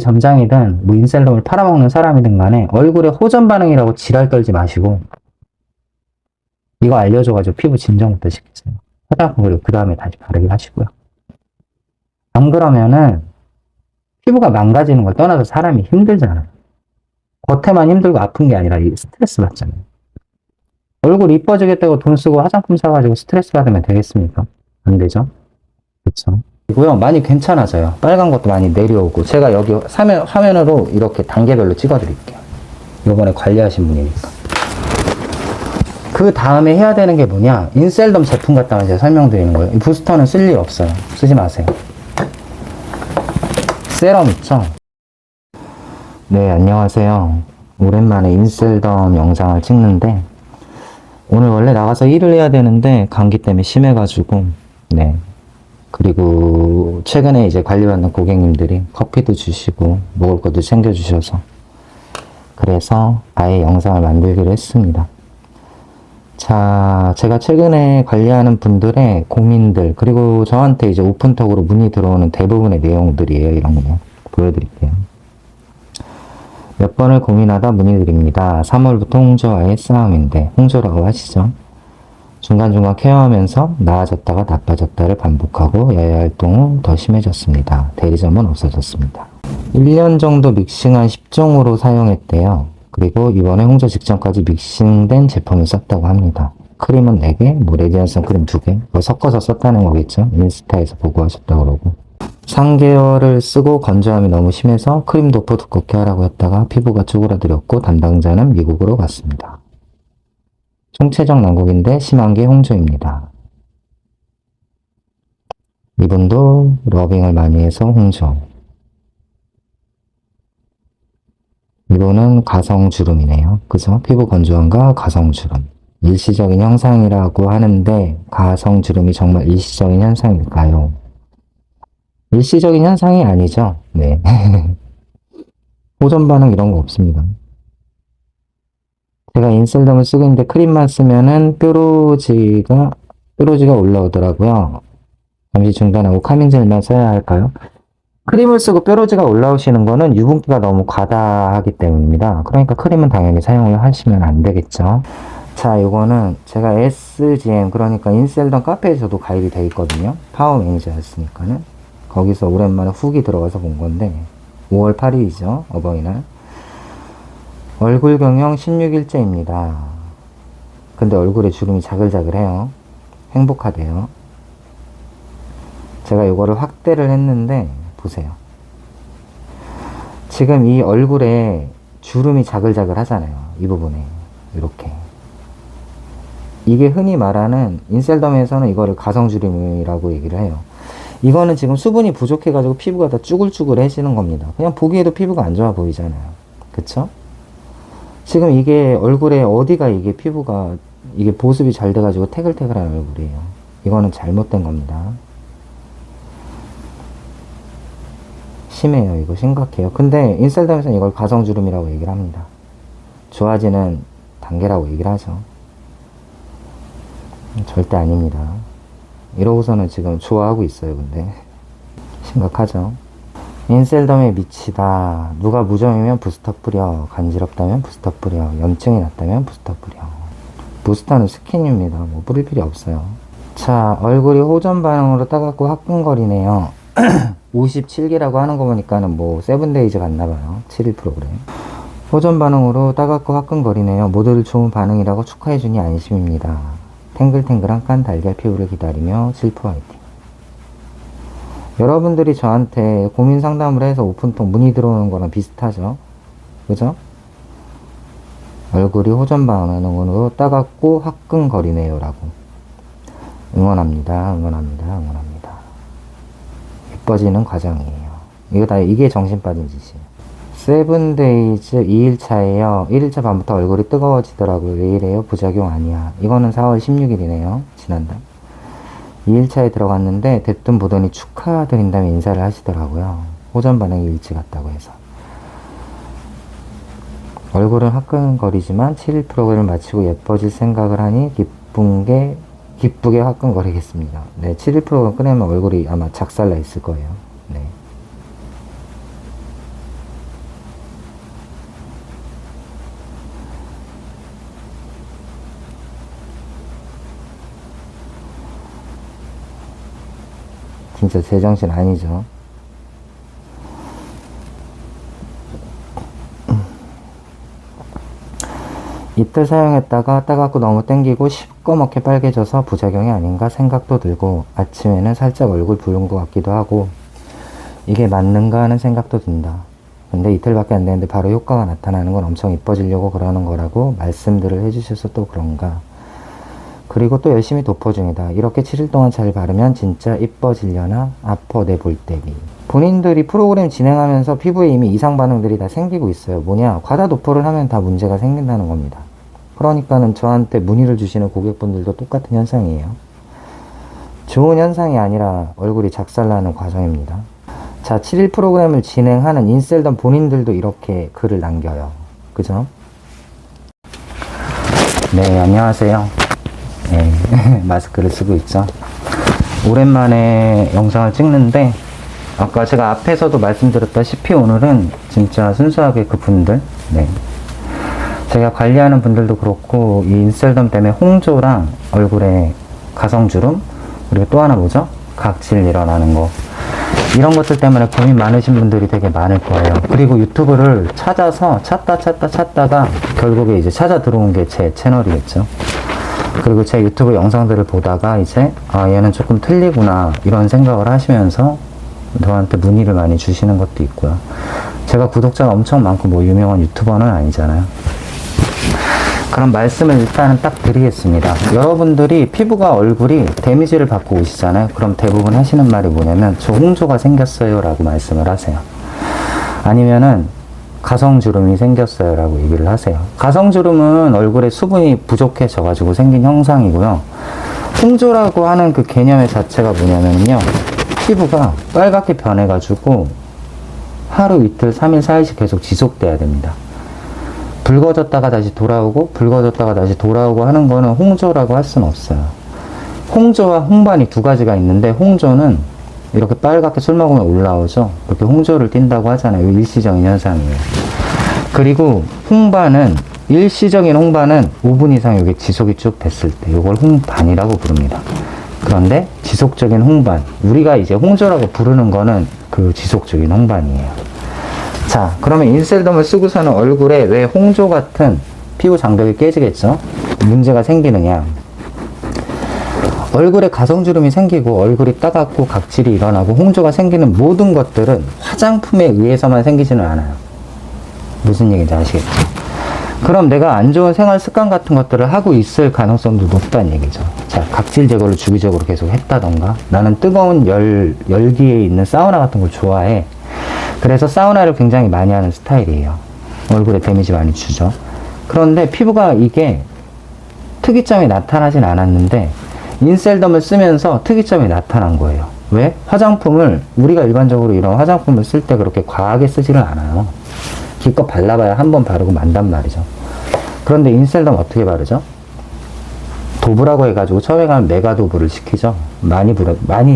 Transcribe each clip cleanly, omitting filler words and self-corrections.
점장이든 뭐 인셀럼을 팔아먹는 사람이든 간에 얼굴에 호전 반응이라고 지랄 떨지 마시고 이거 알려줘가지고 피부 진정부터 시키세요. 화장품 그리고 그 다음에 다시 바르게 하시고요. 안 그러면은 피부가 망가지는 걸 떠나서 사람이 힘들잖아요. 겉에만 힘들고 아픈 게 아니라 이 스트레스 받잖아요. 얼굴 이뻐지겠다고 돈 쓰고 화장품 사가지고 스트레스 받으면 되겠습니까? 안 되죠? 그쵸? 그리고요, 많이 괜찮아져요. 빨간 것도 많이 내려오고, 제가 여기 화면으로 이렇게 단계별로 찍어드릴게요. 요번에 관리하신 분이니까. 그 다음에 해야 되는 게 뭐냐? 인셀덤 제품 갖다가 이제 설명드리는 거예요. 이 부스터는 쓸 일 없어요. 쓰지 마세요. 세럼 있죠? 네, 안녕하세요. 오랜만에 인셀덤 영상을 찍는데, 오늘 원래 나가서 일을 해야 되는데, 감기 때문에 심해가지고, 네. 그리고 최근에 이제 관리받는 고객님들이 커피도 주시고, 먹을 것도 챙겨주셔서, 그래서 아예 영상을 만들기로 했습니다. 자, 제가 최근에 관리하는 분들의 고민들, 그리고 저한테 이제 오픈톡으로 문의 들어오는 대부분의 내용들이에요. 이런 거 보여드릴게요. 몇 번을 고민하다 문의드립니다. 3월부터 홍조와의 싸움인데, 홍조라고 하시죠? 중간중간 케어하면서 나아졌다가 나빠졌다를 반복하고 야외 활동은 더 심해졌습니다. 대리점은 없어졌습니다. 1년 정도 믹싱한 10종으로 사용했대요. 그리고 이번에 홍조 직전까지 믹싱된 제품을 썼다고 합니다. 크림은 4개, 뭐 레디언슨 크림 2개, 뭐 섞어서 썼다는 거겠죠? 인스타에서 보고 하셨다고 그러고. 3개월을 쓰고 건조함이 너무 심해서 크림 도포 두껍게 하라고 했다가 피부가 쪼그라들었고 담당자는 미국으로 갔습니다. 총체적 난국인데 심한 게 홍조입니다. 이분도 러빙을 많이 해서 홍조. 이분은 가성주름이네요. 그죠? 피부 건조함과 가성주름. 일시적인 현상이라고 하는데 가성주름이 정말 일시적인 현상일까요? 일시적인 현상이 아니죠. 네. 호전 반응 이런 거 없습니다. 제가 인셀덤을 쓰고 있는데 크림만 쓰면은 뾰루지가 올라오더라고요. 잠시 중단하고 카밍젤만 써야 할까요? 크림을 쓰고 뾰루지가 올라오시는 거는 유분기가 너무 과다하기 때문입니다. 그러니까 크림은 당연히 사용을 하시면 안 되겠죠. 자, 요거는 제가 SGM, 그러니까 인셀덤 카페에서도 가입이 돼 있거든요. 파워 매니저였으니까는. 거기서 오랜만에 후기 들어가서 본 건데, 5월 8일이죠. 어버이날. 얼굴 경영 16일째입니다. 근데 얼굴에 주름이 자글자글해요. 행복하대요. 제가 이거를 확대를 했는데 보세요. 지금 이 얼굴에 주름이 자글자글 하잖아요. 이 부분에 이렇게. 이게 흔히 말하는 인셀덤에서는 이거를 가성주름이라고 얘기를 해요. 이거는 지금 수분이 부족해가지고 피부가 다 쭈글쭈글해지는 겁니다. 그냥 보기에도 피부가 안 좋아 보이잖아요. 그쵸? 지금 이게 얼굴에 어디가 이게 피부가 이게 보습이 잘 돼가지고 태글태글한 얼굴이에요. 이거는 잘못된 겁니다. 심해요. 이거 심각해요. 근데 인셀덤에서는 이걸 가성주름이라고 얘기를 합니다. 좋아지는 단계라고 얘기를 하죠. 절대 아닙니다. 이러고서는 지금 좋아하고 있어요. 근데 심각하죠. 인셀덤에 미치다. 누가 무좀이면 부스터 뿌려. 간지럽다면 부스터 뿌려. 염증이 났다면 부스터 뿌려. 부스터는 스킨입니다. 뭐 뿌릴 필요 없어요. 자, 얼굴이 호전 반응으로 따갑고 화끈거리네요. 57개라고 하는 거 보니까는 뭐 세븐데이즈 같나봐요. 7일 프로그램. 호전 반응으로 따갑고 화끈거리네요. 모두를 좋은 반응이라고 축하해주니 안심입니다. 탱글탱글한 깐 달걀 피부를 기다리며 실프 화이팅. 여러분들이 저한테 고민 상담을 해서 오픈톡 문의 들어오는 거랑 비슷하죠. 그죠? 얼굴이 호전 반응으로 따갑고 화끈거리네요 라고. 응원합니다. 응원합니다. 응원합니다. 예뻐지는 과정이에요. 이게 정신 빠진 짓이에요. 세븐데이즈 2일차에요. 1일차 밤부터 얼굴이 뜨거워지더라고요. 왜 이래요? 부작용 아니야. 이거는 4월 16일이네요. 지난달. 2일차에 들어갔는데 대뜸 보더니 축하드린다며 인사를 하시더라고요. 호전 반응이 일찍 갔다고 해서. 얼굴은 화끈거리지만 7일 프로그램을 마치고 예뻐질 생각을 하니 기쁘게 화끈거리겠습니다. 네, 7일 프로그램 끝내면 얼굴이 아마 작살나 있을 거예요. 네. 진짜 제정신 아니죠. 이틀 사용했다가 따갑고 너무 땡기고 시꺼멓게 빨개져서 부작용이 아닌가 생각도 들고 아침에는 살짝 얼굴 부은 것 같기도 하고 이게 맞는가 하는 생각도 든다. 근데 이틀밖에 안 되는데 바로 효과가 나타나는 건 엄청 이뻐지려고 그러는 거라고 말씀들을 해주셔서 또 그런가. 그리고 또 열심히 도포 중이다. 이렇게 7일 동안 잘 바르면 진짜 이뻐지려나? 아퍼 내 볼때기. 본인들이 프로그램 진행하면서 피부에 이미 이상 반응들이 다 생기고 있어요. 뭐냐? 과다 도포를 하면 다 문제가 생긴다는 겁니다. 그러니까는 저한테 문의를 주시는 고객분들도 똑같은 현상이에요. 좋은 현상이 아니라 얼굴이 작살나는 과정입니다. 자, 7일 프로그램을 진행하는 인셀덤 본인들도 이렇게 글을 남겨요. 그죠? 네, 안녕하세요. 네, 마스크를 쓰고 있죠. 오랜만에 영상을 찍는데 아까 제가 앞에서도 말씀드렸다시피 오늘은 진짜 순수하게 그분들, 네, 제가 관리하는 분들도 그렇고 이 인셀덤 때문에 홍조랑 얼굴에 가성주름, 그리고 또 하나 뭐죠? 각질 일어나는 거, 이런 것들 때문에 고민 많으신 분들이 되게 많을 거예요. 그리고 유튜브를 찾다가 결국에 이제 찾아 들어온 게 제 채널이겠죠. 그리고 제 유튜브 영상들을 보다가 이제 아, 얘는 조금 틀리구나 이런 생각을 하시면서 저한테 문의를 많이 주시는 것도 있고요. 제가 구독자가 엄청 많고 뭐 유명한 유튜버는 아니잖아요. 그럼 말씀을 일단은 딱 드리겠습니다. 여러분들이 피부가 얼굴이 데미지를 받고 오시잖아요. 그럼 대부분 하시는 말이 뭐냐면 저 홍조가 생겼어요 라고 말씀을 하세요. 아니면은 가성주름이 생겼어요 라고 얘기를 하세요. 가성주름은 얼굴에 수분이 부족해져 가지고 생긴 현상이고요. 홍조라고 하는 그 개념의 자체가 뭐냐면요, 피부가 빨갛게 변해 가지고 하루 이틀 3일 4일씩 계속 지속돼야 됩니다. 붉어졌다가 다시 돌아오고 붉어졌다가 다시 돌아오고 하는 거는 홍조라고 할 수는 없어요. 홍조와 홍반이 두 가지가 있는데 홍조는 이렇게 빨갛게 술 먹으면 올라오죠. 그렇게 홍조를 띈다고 하잖아요. 일시적인 현상이에요. 그리고 홍반은, 일시적인 홍반은 5분 이상 이게 지속이 쭉 됐을 때 이걸 홍반이라고 부릅니다. 그런데 지속적인 홍반, 우리가 이제 홍조라고 부르는 거는 그 지속적인 홍반이에요. 자, 그러면 인셀덤을 쓰고서는 얼굴에 왜 홍조 같은 피부 장벽이 깨지겠죠? 문제가 생기느냐? 얼굴에 가성주름이 생기고 얼굴이 따갑고 각질이 일어나고 홍조가 생기는 모든 것들은 화장품에 의해서만 생기지는 않아요. 무슨 얘기인지 아시겠죠? 그럼 내가 안 좋은 생활 습관 같은 것들을 하고 있을 가능성도 높다는 얘기죠. 자, 각질 제거를 주기적으로 계속 했다던가, 나는 뜨거운 열기에 있는 사우나 같은 걸 좋아해. 그래서 사우나를 굉장히 많이 하는 스타일이에요. 얼굴에 데미지 많이 주죠. 그런데 피부가 이게 특이점이 나타나진 않았는데 인셀덤을 쓰면서 특이점이 나타난 거예요. 왜? 화장품을, 우리가 일반적으로 이런 화장품을 쓸 때 그렇게 과하게 쓰지를 않아요. 기껏 발라봐야 한 번 바르고 만단 말이죠. 그런데 인셀덤 어떻게 바르죠? 도브라고 해가지고 처음에 가면 메가 도브를 시키죠. 많이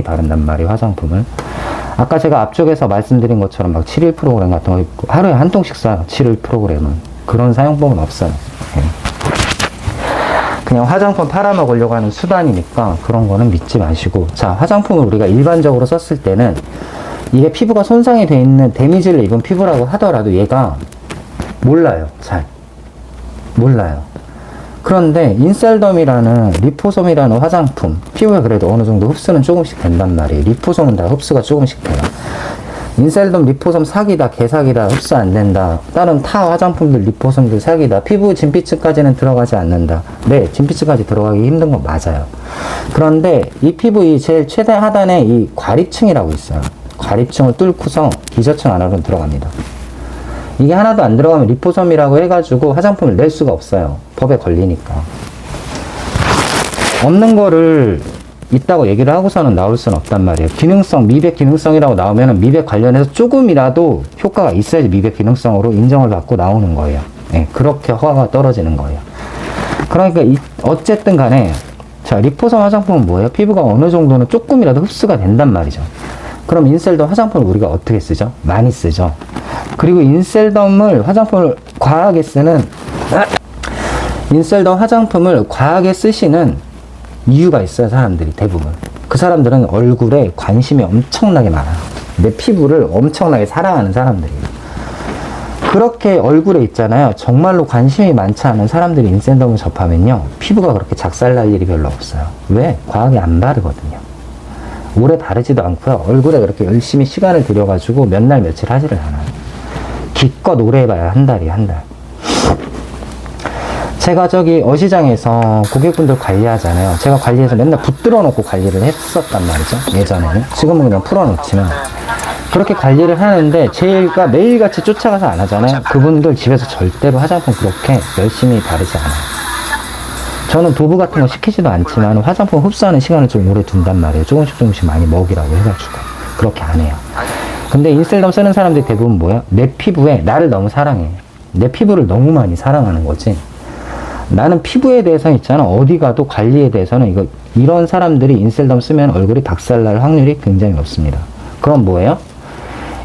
바른단 말이에요, 화장품을. 아까 제가 앞쪽에서 말씀드린 것처럼 막 7일 프로그램 같은 거 있고 하루에 한 통씩 써요. 7일 프로그램은. 그런 사용법은 없어요. 네. 그냥 화장품 팔아먹으려고 하는 수단이니까 그런 거는 믿지 마시고, 자, 화장품을 우리가 일반적으로 썼을 때는 이게 피부가 손상이 돼 있는 데미지를 입은 피부라고 하더라도 얘가 몰라요. 잘 몰라요. 그런데 인셀덤이라는, 리포솜이라는 화장품, 피부에 그래도 어느 정도 흡수는 조금씩 된단 말이에요. 리포솜은 다 흡수가 조금씩 돼요. 인셀덤, 리포솜 사기다, 개사기다, 흡수 안 된다. 다른 타 화장품들, 리포솜들 사기다. 피부 진피층까지는 들어가지 않는다. 네, 진피층까지 들어가기 힘든 건 맞아요. 그런데 이 피부 이 제일 최대 하단에 이 과립층이라고 있어요. 과립층을 뚫고서 기저층 안으로 들어갑니다. 이게 하나도 안 들어가면 리포솜이라고 해가지고 화장품을 낼 수가 없어요. 법에 걸리니까. 없는 거를 있다고 얘기를 하고서는 나올 수는 없단 말이에요. 기능성, 미백 기능성이라고 나오면 미백 관련해서 조금이라도 효과가 있어야지 미백 기능성으로 인정을 받고 나오는 거예요. 네, 그렇게 허가가 떨어지는 거예요. 그러니까 어쨌든 간에, 자, 리포솜 화장품은 뭐예요? 피부가 어느 정도는 조금이라도 흡수가 된단 말이죠. 그럼 인셀덤 화장품을 우리가 어떻게 쓰죠? 많이 쓰죠. 그리고 인셀덤을, 화장품을 과하게 쓰는, 인셀덤 화장품을 과하게 쓰시는 이유가 있어요, 사람들이 대부분. 그 사람들은 얼굴에 관심이 엄청나게 많아요. 내 피부를 엄청나게 사랑하는 사람들이에요. 그렇게 얼굴에 있잖아요. 정말로 관심이 많지 않은 사람들이 인센덤을 접하면요. 피부가 그렇게 작살날 일이 별로 없어요. 왜? 과하게 안 바르거든요. 오래 바르지도 않고요. 얼굴에 그렇게 열심히 시간을 들여가지고 몇 날 며칠 하지를 않아요. 기껏 오래 해봐야 한 달이에요, 한 달. 제가 저기 어시장에서 고객분들 관리하잖아요. 제가 관리해서 맨날 붙들어 놓고 관리를 했었단 말이죠. 예전에는. 지금은 그냥 풀어놓지만. 그렇게 관리를 하는데 제가 매일같이 쫓아가서 안 하잖아요. 그분들 집에서 절대로 화장품 그렇게 열심히 바르지 않아요. 저는 도브 같은 거 시키지도 않지만 화장품 흡수하는 시간을 좀 오래 둔단 말이에요. 조금씩 많이 먹이라고 해가지고. 그렇게 안 해요. 근데 인셀덤 쓰는 사람들이 대부분 뭐야? 내 피부에 나를 너무 사랑해. 내 피부를 너무 많이 사랑하는 거지. 나는 피부에 대해서는 있잖아. 어디 가도 관리에 대해서는 이런 사람들이 인셀덤 쓰면 얼굴이 박살날 확률이 굉장히 높습니다. 그럼 뭐예요?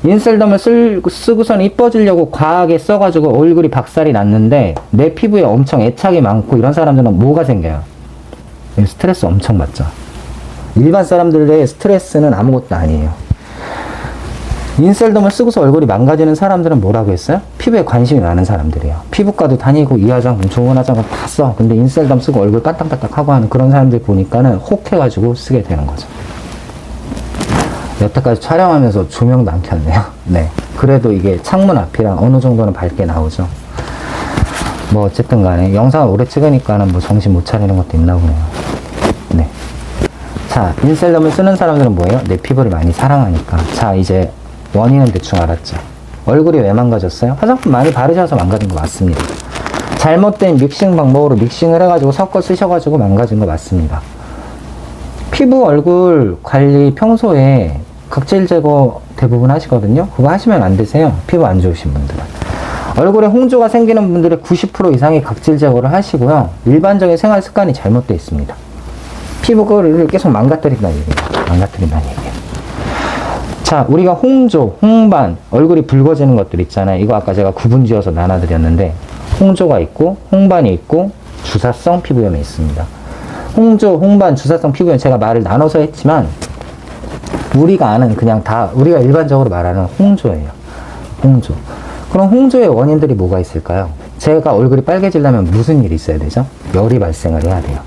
인셀덤을 쓰고선 이뻐지려고 과하게 써가지고 얼굴이 박살이 났는데 내 피부에 엄청 애착이 많고 이런 사람들은 뭐가 생겨요? 스트레스 엄청 받죠. 일반 사람들의 스트레스는 아무것도 아니에요. 인셀덤을 쓰고서 얼굴이 망가지는 사람들은 뭐라고 했어요? 피부에 관심이 많은 사람들이에요. 피부과도 다니고 이 화장품 좋은 화장품 다 써. 근데 인셀덤 쓰고 얼굴 반딱반딱 하고 하는 그런 사람들 보니까는 혹해가지고 쓰게 되는 거죠. 여태까지 촬영하면서 조명도 안 켰네요. 네. 그래도 이게 창문 앞이랑 어느 정도는 밝게 나오죠. 뭐 어쨌든 간에 영상을 오래 찍으니까는 뭐 정신 못 차리는 것도 있나 보네요. 네. 자, 인셀덤을 쓰는 사람들은 뭐예요? 내 피부를 많이 사랑하니까. 자, 이제 원인은 대충 알았죠. 얼굴이 왜 망가졌어요? 화장품 많이 바르셔서 망가진 거 맞습니다. 잘못된 믹싱 방법으로 믹싱을 해가지고 섞어 쓰셔가지고 망가진 거 맞습니다. 피부 얼굴 관리 평소에 각질 제거 대부분 하시거든요. 그거 하시면 안 되세요. 피부 안 좋으신 분들은. 얼굴에 홍조가 생기는 분들의 90% 이상이 각질 제거를 하시고요. 일반적인 생활 습관이 잘못되어 있습니다. 피부를 계속 망가뜨린다는 얘기예요. 망가뜨린다는 얘기예요. 자, 우리가 홍조, 홍반, 얼굴이 붉어지는 것들 있잖아요. 이거 아까 제가 구분 지어서 나눠드렸는데 홍조가 있고 홍반이 있고 주사성 피부염이 있습니다. 홍조, 홍반, 주사성 피부염 제가 말을 나눠서 했지만 우리가 아는 그냥 다 우리가 일반적으로 말하는 홍조예요. 홍조. 그럼 홍조의 원인들이 뭐가 있을까요? 제가 얼굴이 빨개지려면 무슨 일이 있어야 되죠? 열이 발생을 해야 돼요.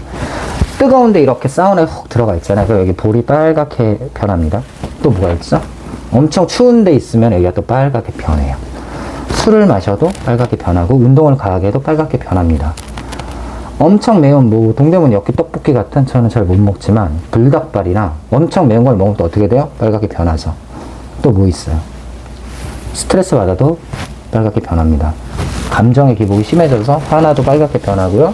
뜨거운데 이렇게 사우나에 훅 들어가 있잖아요. 그럼 여기 볼이 빨갛게 변합니다. 또 뭐가 있죠? 엄청 추운 데 있으면 여기가 또 빨갛게 변해요. 술을 마셔도 빨갛게 변하고 운동을 과하게 해도 빨갛게 변합니다. 엄청 매운 뭐 동대문 엽기 떡볶이 같은 저는 잘 못 먹지만 불닭발이나 엄청 매운 걸 먹으면 또 어떻게 돼요? 빨갛게 변하죠. 또 뭐 있어요? 스트레스 받아도 빨갛게 변합니다. 감정의 기복이 심해져서 화나도 빨갛게 변하고요.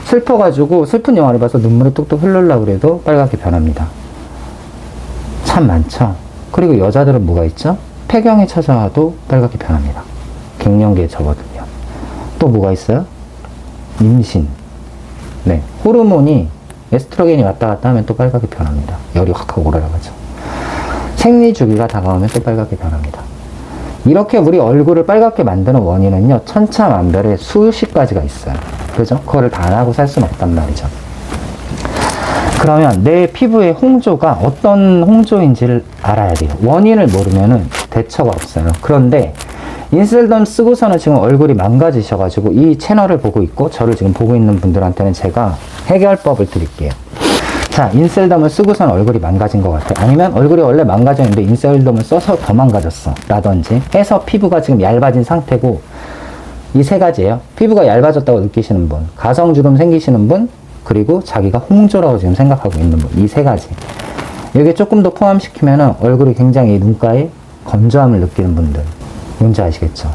슬퍼가지고 슬픈 영화를 봐서 눈물이 뚝뚝 흐르려고 그래도 빨갛게 변합니다. 참 많죠. 그리고 여자들은 뭐가 있죠? 폐경이 찾아와도 빨갛게 변합니다. 갱년기에 접어들면. 또 뭐가 있어요? 임신. 네. 호르몬이 에스트로겐이 왔다 갔다 하면 또 빨갛게 변합니다. 열이 확 하고 올라가죠. 생리주기가 다가오면 또 빨갛게 변합니다. 이렇게 우리 얼굴을 빨갛게 만드는 원인은요, 천차만별의 수십 가지가 있어요. 그죠? 그거를 다 안 하고 살 수는 없단 말이죠. 그러면 내 피부의 홍조가 어떤 홍조인지를 알아야 돼요. 원인을 모르면은 대처가 없어요. 그런데 인셀덤 쓰고서는 지금 얼굴이 망가지셔가지고 이 채널을 보고 있고 저를 지금 보고 있는 분들한테는 제가 해결법을 드릴게요. 자, 인셀덤을 쓰고서는 얼굴이 망가진 것 같아요. 아니면 얼굴이 원래 망가졌는데 인셀덤을 써서 더 망가졌어. 라든지 해서 피부가 지금 얇아진 상태고 이 세 가지예요. 피부가 얇아졌다고 느끼시는 분, 가성주름 생기시는 분, 그리고 자기가 홍조라고 지금 생각하고 있는 분. 이 세 가지. 여기에 조금 더 포함시키면은 얼굴이 굉장히 눈가에 건조함을 느끼는 분들. 뭔지 아시겠죠?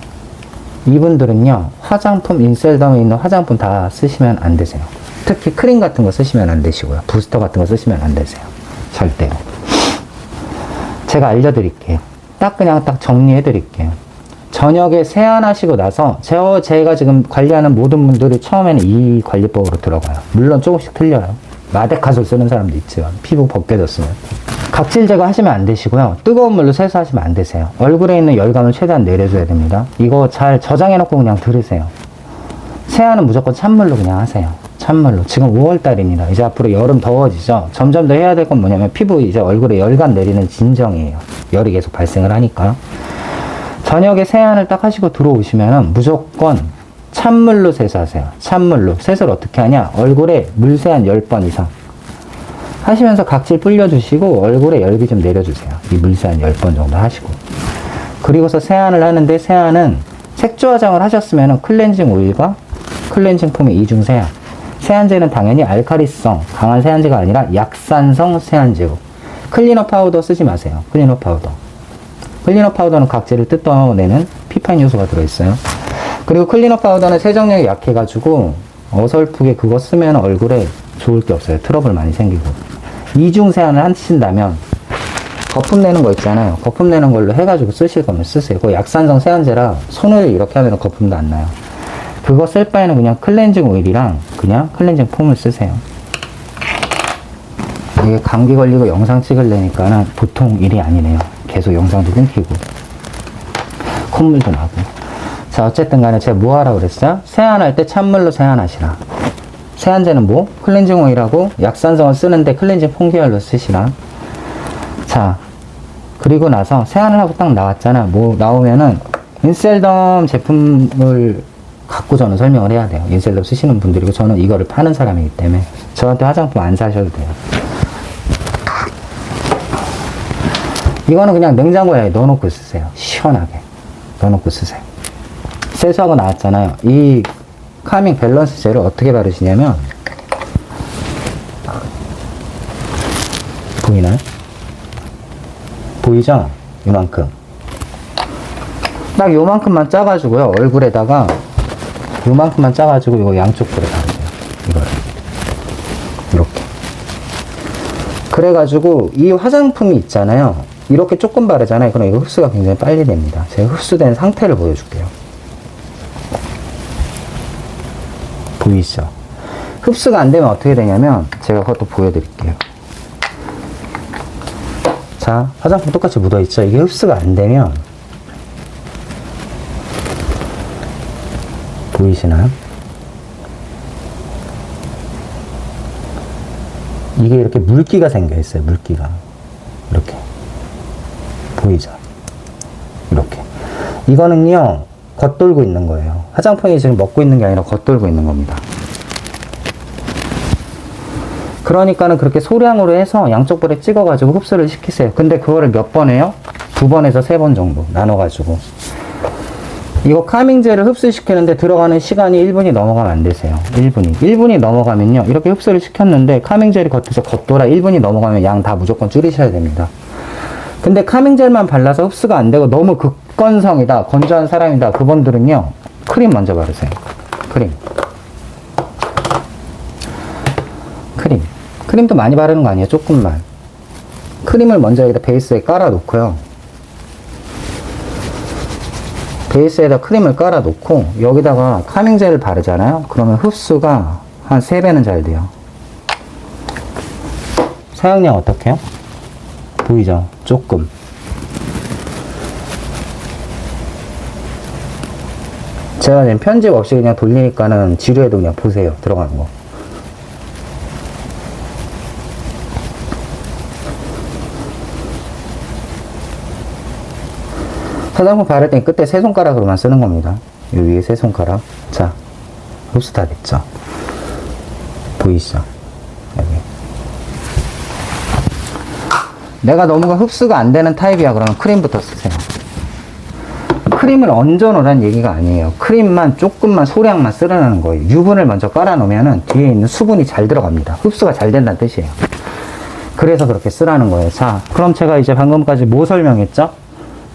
이분들은요, 화장품, 인셀덤에 있는 화장품 다 쓰시면 안 되세요. 특히 크림 같은 거 쓰시면 안 되시고요. 부스터 같은 거 쓰시면 안 되세요. 절대로. 제가 알려드릴게요. 그냥 정리해 드릴게요. 저녁에 세안하시고 나서 제가 지금 관리하는 모든 분들이 처음에는 이 관리법으로 들어가요. 물론 조금씩 틀려요. 마데카솔 쓰는 사람도 있지만 피부 벗겨졌으면. 각질 제거 하시면 안 되시고요. 뜨거운 물로 세수하시면 안 되세요. 얼굴에 있는 열감을 최대한 내려줘야 됩니다. 이거 잘 저장해 놓고 그냥 들으세요. 세안은 무조건 찬물로 그냥 하세요. 찬물로. 지금 5월달입니다. 이제 앞으로 여름 더워지죠. 점점 더 해야 될 건 뭐냐면 피부 이제 얼굴에 열감 내리는 진정이에요. 열이 계속 발생을 하니까. 저녁에 세안을 딱 하시고 들어오시면은 무조건 찬물로 세수하세요. 찬물로. 세수를 어떻게 하냐? 얼굴에 물세안 10번 이상 하시면서 각질 불려주시고 얼굴에 열기 좀 내려주세요. 이 물세안 10번 정도 하시고. 그리고서 세안을 하는데 세안은 색조 화장을 하셨으면 클렌징 오일과 클렌징 폼의 이중 세안. 세안제는 당연히 알카리성 강한 세안제가 아니라 약산성 세안제고, 클리너 파우더 쓰지 마세요. 클리너 파우더. 클리너 파우더는 각질을 뜯어내는 피파인 요소가 들어있어요. 그리고 클리너 파우더는 세정력이 약해가지고 어설프게 그거 쓰면 얼굴에 좋을 게 없어요. 트러블 많이 생기고. 이중 세안을 하신다면 거품 내는 거 있잖아요. 거품 내는 걸로 해가지고 쓰실 거면 쓰세요. 그거 약산성 세안제라 손을 이렇게 하면 거품도 안 나요. 그거 쓸 바에는 그냥 클렌징 오일이랑 그냥 클렌징 폼을 쓰세요. 이게 감기 걸리고 영상 찍으려니까는 보통 일이 아니네요. 계속 영상도 끊기고 콧물도 나고. 자, 어쨌든 간에 제가 뭐 하라고 그랬어요? 세안할 때 찬물로 세안하시라. 세안제는 뭐? 클렌징 오일하고 약산성을 쓰는데 클렌징 폼 계열로 쓰시라. 자, 그리고 나서 세안을 하고 딱 나왔잖아. 뭐 나오면은 인셀덤 제품을 갖고 저는 설명을 해야 돼요. 인셀덤 쓰시는 분들이고 저는 이거를 파는 사람이기 때문에 저한테 화장품 안 사셔도 돼요. 이거는 그냥 냉장고에 넣어놓고 쓰세요. 시원하게 넣어놓고 쓰세요. 세수하고 나왔잖아요. 이 카밍 밸런스 젤을 어떻게 바르시냐면, 보이나요? 보이죠? 요만큼. 딱 요만큼만 짜가지고요. 얼굴에다가 요만큼만 짜가지고 이거 양쪽 볼에 바르세요. 이거를. 이렇게. 그래가지고 이 화장품이 있잖아요. 이렇게 조금 바르잖아요. 그럼 이거 흡수가 굉장히 빨리 됩니다. 제가 흡수된 상태를 보여줄게요. 보이시죠? 흡수가 안 되면 어떻게 되냐면 제가 그것도 보여드릴게요. 자, 화장품 똑같이 묻어있죠? 이게 흡수가 안 되면 보이시나요? 이게 이렇게 물기가 생겨 있어요. 물기가 이렇게 보이죠? 이렇게. 이거는요 겉돌고 있는 거예요. 화장품이 지금 먹고 있는 게 아니라 겉돌고 있는 겁니다. 그러니까는 그렇게 소량으로 해서 양쪽 볼에 찍어가지고 흡수를 시키세요. 근데 그거를 몇 번 해요? 2번에서 3번 정도 나눠가지고. 이거 카밍젤을 흡수시키는데 들어가는 시간이 1분이 넘어가면 안 되세요. 1분이 넘어가면요 이렇게 흡수를 시켰는데 카밍젤이 겉에서 겉돌아 1분이 넘어가면 양 다 무조건 줄이셔야 됩니다. 근데 카밍젤만 발라서 흡수가 안 되고 너무 극건성이다, 건조한 사람이다, 그분들은요 크림 먼저 바르세요. 크림도 많이 바르는 거 아니에요. 조금만. 크림을 먼저 여기다 베이스에 깔아 놓고요. 베이스에다 크림을 깔아 놓고 여기다가 카밍젤을 바르잖아요. 그러면 흡수가 한 3배는 잘 돼요. 사용량 어떻게 해요? 보이죠? 조금. 제가 지금 편집 없이 그냥 돌리니까는 지루해도 그냥 보세요. 들어가는 거. 화장품 바를 땐 끝에 세 손가락으로만 쓰는 겁니다. 이 위에 세 손가락. 자, 흡수 다 됐죠? 보이시죠? 여기. 내가 너무 흡수가 안 되는 타입이야. 그러면 크림부터 쓰세요. 크림을 얹어 놓으라는 얘기가 아니에요. 크림만 조금만 소량만 쓰라는 거예요. 유분을 먼저 깔아 놓으면은 뒤에 있는 수분이 잘 들어갑니다. 흡수가 잘 된다는 뜻이에요. 그래서 그렇게 쓰라는 거예요. 자, 그럼 제가 이제 방금까지 뭐 설명했죠?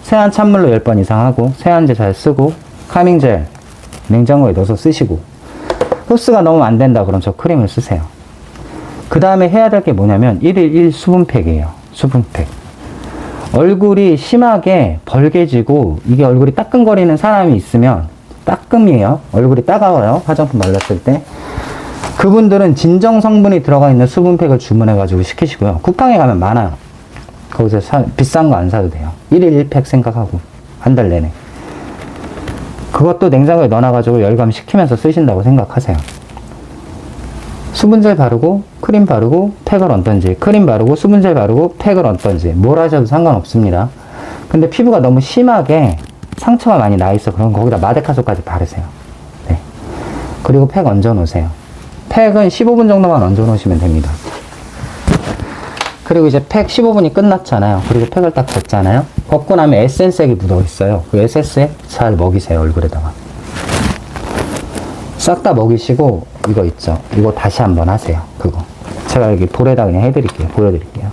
세안 찬물로 10번 이상 하고, 세안제 잘 쓰고, 카밍젤 냉장고에 넣어서 쓰시고, 흡수가 너무 안 된다 그럼 저 크림을 쓰세요. 그 다음에 해야 될 게 뭐냐면 1일 1 수분팩이에요. 수분팩. 얼굴이 심하게 벌개지고 이게 얼굴이 따끔거리는 사람이 있으면, 따끔이에요. 얼굴이 따가워요. 화장품 발랐을 때. 그분들은 진정 성분이 들어가 있는 수분팩을 주문해가지고 시키시고요. 쿠팡에 가면 많아요. 거기서 비싼 거 안 사도 돼요. 1일 1팩 생각하고 한 달 내내. 그것도 냉장고에 넣어놔가지고 열감 식히면서 쓰신다고 생각하세요. 수분젤 바르고 크림 바르고 팩을 얹던지, 크림 바르고 수분젤 바르고 팩을 얹던지 뭘 하셔도 상관없습니다. 근데 피부가 너무 심하게 상처가 많이 나 있어. 그럼 거기다 마데카솔까지 바르세요. 네. 그리고 팩 얹어 놓으세요. 팩은 15분 정도만 얹어 놓으시면 됩니다. 그리고 이제 팩 15분이 끝났잖아요. 그리고 팩을 딱 걷잖아요. 걷고 나면 에센스액이 묻어 있어요. 그 에센스액 잘 먹이세요, 얼굴에다가. 싹 다 먹이시고, 이거 있죠. 이거 다시 한번 하세요. 그거. 제가 여기 볼에다 그냥 해드릴게요. 보여드릴게요.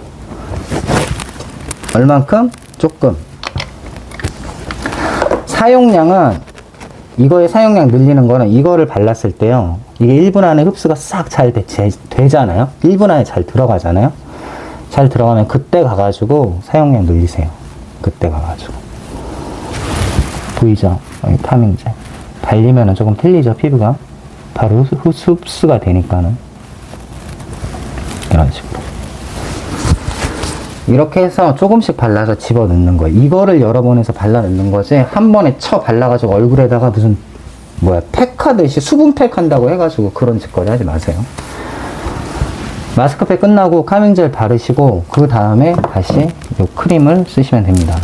얼만큼? 조금. 사용량은, 이거의 사용량 늘리는 거는 이거를 발랐을 때요. 이게 1분 안에 흡수가 싹 잘 되잖아요. 1분 안에 잘 들어가잖아요. 잘 들어가면 그때 가가지고 사용량 늘리세요. 그때 가가지고. 보이죠? 여기 카밍젤. 발리면은 조금 틀리죠, 피부가. 바로 흡수가 되니까는. 이런 식으로. 이렇게 해서 조금씩 발라서 집어 넣는 거예요. 이거를 여러 번 해서 발라 넣는 거지, 한 번에 발라가지고 얼굴에다가 무슨, 팩 하듯이 수분팩 한다고 해가지고 그런 짓거리 하지 마세요. 마스크팩 끝나고 카밍젤 바르시고, 그 다음에 다시 이 크림을 쓰시면 됩니다.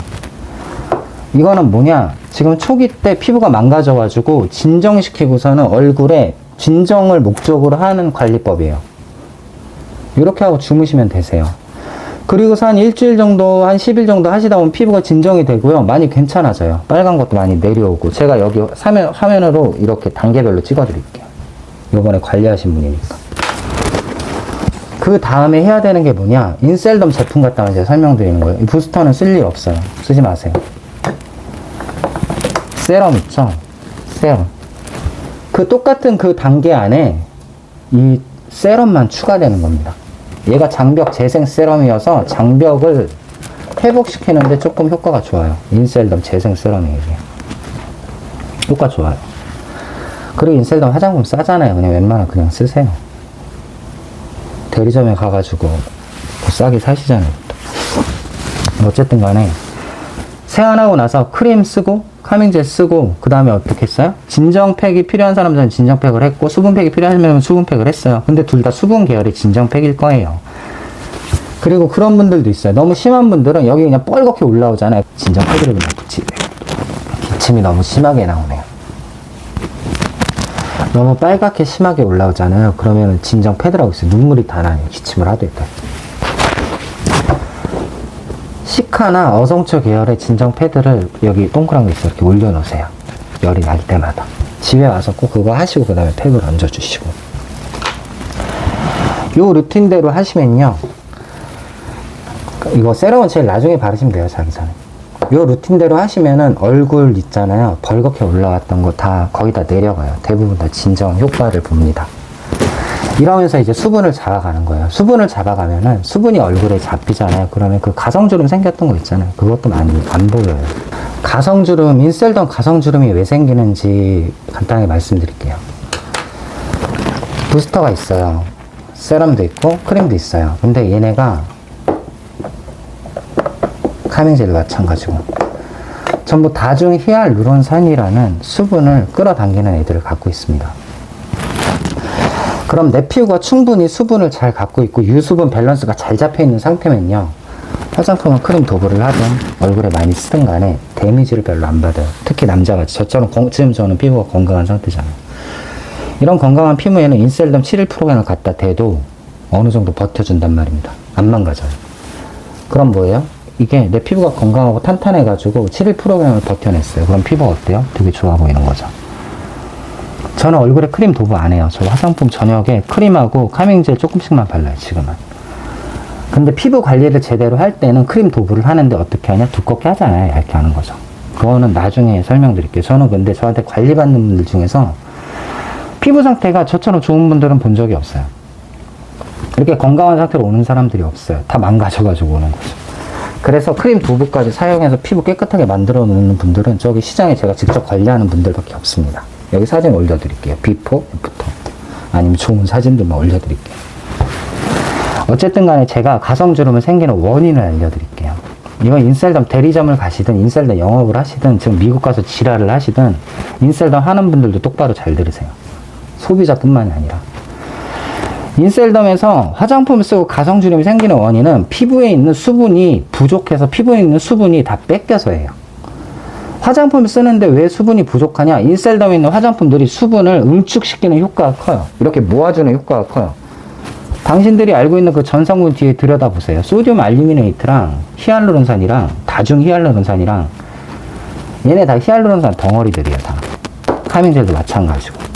이거는 뭐냐, 지금 초기 때 피부가 망가져가지고 진정시키고서는 얼굴에 진정을 목적으로 하는 관리법이에요. 이렇게 하고 주무시면 되세요. 그리고서 한 일주일 정도, 한 10일 정도 하시다 보면 피부가 진정이 되고요. 많이 괜찮아져요. 빨간 것도 많이 내려오고. 제가 여기 화면으로 이렇게 단계별로 찍어드릴게요. 요번에 관리하신 분이니까. 그 다음에 해야 되는 게 뭐냐, 인셀덤 제품 갖다가 제가 설명드리는 거예요. 이 부스터는 쓸 일 없어요. 쓰지 마세요. 세럼 있죠? 세럼. 그 똑같은 그 단계 안에 이 세럼만 추가되는 겁니다. 얘가 장벽 재생 세럼이어서 장벽을 회복시키는데 조금 효과가 좋아요. 인셀덤 재생 세럼이에요. 효과 좋아요. 그리고 인셀덤 화장품 싸잖아요. 그냥 웬만하면 그냥 쓰세요. 대리점에 가가지고 싸게 사시잖아요. 어쨌든 간에 세안하고 나서 크림 쓰고 카밍젤 쓰고, 그 다음에 어떻게 했어요? 진정팩이 필요한 사람들은 진정팩을 했고, 수분팩이 필요하면 수분팩을 했어요. 근데 둘 다 수분 계열의 진정팩일 거예요. 그리고 그런 분들도 있어요. 너무 심한 분들은 여기 그냥 뻘겋게 올라오잖아요. 진정팩을 그냥 붙이세요. 기침이 너무 심하게 나오네요. 너무 빨갛게 심하게 올라오잖아요. 그러면 진정 패드라고 있어요. 눈물이 다 나요. 기침을 하도 있다. 시카나 어성초 계열의 진정 패드를 여기 동그란 거 있어요. 이렇게 올려놓으세요. 열이 날 때마다. 집에 와서 꼭 그거 하시고 그 다음에 팩을 얹어주시고. 요 루틴대로 하시면요. 이거 세럼은 제일 나중에 바르시면 돼요. 자기 전에. 요 루틴대로 하시면은 얼굴 있잖아요. 벌겋게 올라왔던 거 다 거의 다 내려가요. 대부분 다 진정 효과를 봅니다. 이러면서 이제 수분을 잡아가는 거예요. 수분을 잡아가면은 수분이 얼굴에 잡히잖아요. 그러면 그 가성주름 생겼던 거 있잖아요. 그것도 많이 안 보여요. 가성주름, 인셀덤 가성주름이 왜 생기는지 간단하게 말씀드릴게요. 부스터가 있어요. 세럼도 있고 크림도 있어요. 근데 얘네가 카밍젤도 마찬가지고 전부 다중 히알루론산이라는 수분을 끌어당기는 애들을 갖고 있습니다. 그럼 내 피부가 충분히 수분을 잘 갖고 있고 유수분 밸런스가 잘 잡혀 있는 상태면요, 화장품은 크림 도브를 하든 얼굴에 많이 쓰든 간에 데미지를 별로 안 받아요. 특히 남자같이 저처럼 지금 저는 피부가 건강한 상태잖아요. 이런 건강한 피부에는 인셀덤 7일 프로그램을 갖다 대도 어느 정도 버텨준단 말입니다. 안 망가져요. 그럼 뭐예요? 이게 내 피부가 건강하고 탄탄해가지고 7일 프로그램을 버텨냈어요. 그럼 피부가 어때요? 되게 좋아 보이는 거죠. 저는 얼굴에 크림 도브 안 해요. 저 화장품 저녁에 크림하고 카밍젤 조금씩만 발라요, 지금은. 근데 피부 관리를 제대로 할 때는 크림 도브를 하는데 어떻게 하냐? 두껍게 하잖아요. 얇게 하는 거죠. 그거는 나중에 설명드릴게요. 저는 근데 저한테 관리받는 분들 중에서 피부 상태가 저처럼 좋은 분들은 본 적이 없어요. 이렇게 건강한 상태로 오는 사람들이 없어요. 다 망가져가지고 오는 거죠. 그래서 크림 도브까지 사용해서 피부 깨끗하게 만들어 놓는 분들은 저기 시장에 제가 직접 관리하는 분들밖에 없습니다. 여기 사진 올려드릴게요. 비포, 애프터. 아니면 좋은 사진들만 올려드릴게요. 어쨌든 간에 제가 가성주름을 생기는 원인을 알려드릴게요. 이건 인셀덤 대리점을 가시든 인셀덤 영업을 하시든 지금 미국 가서 지랄을 하시든 인셀덤 하는 분들도 똑바로 잘 들으세요. 소비자뿐만이 아니라. 인셀덤에서 화장품을 쓰고 가성주름이 생기는 원인은 피부에 있는 수분이 부족해서 피부에 있는 수분이 다 뺏겨서예요. 화장품을 쓰는데 왜 수분이 부족하냐? 인셀덤에 있는 화장품들이 수분을 응축시키는 효과가 커요. 이렇게 모아주는 효과가 커요. 당신들이 알고 있는 그 전성분 뒤에 들여다보세요. 소듐 알루미네이트랑 히알루론산이랑 다중 히알루론산이랑 얘네 다 히알루론산 덩어리들이에요. 다. 카밍젤도 마찬가지고.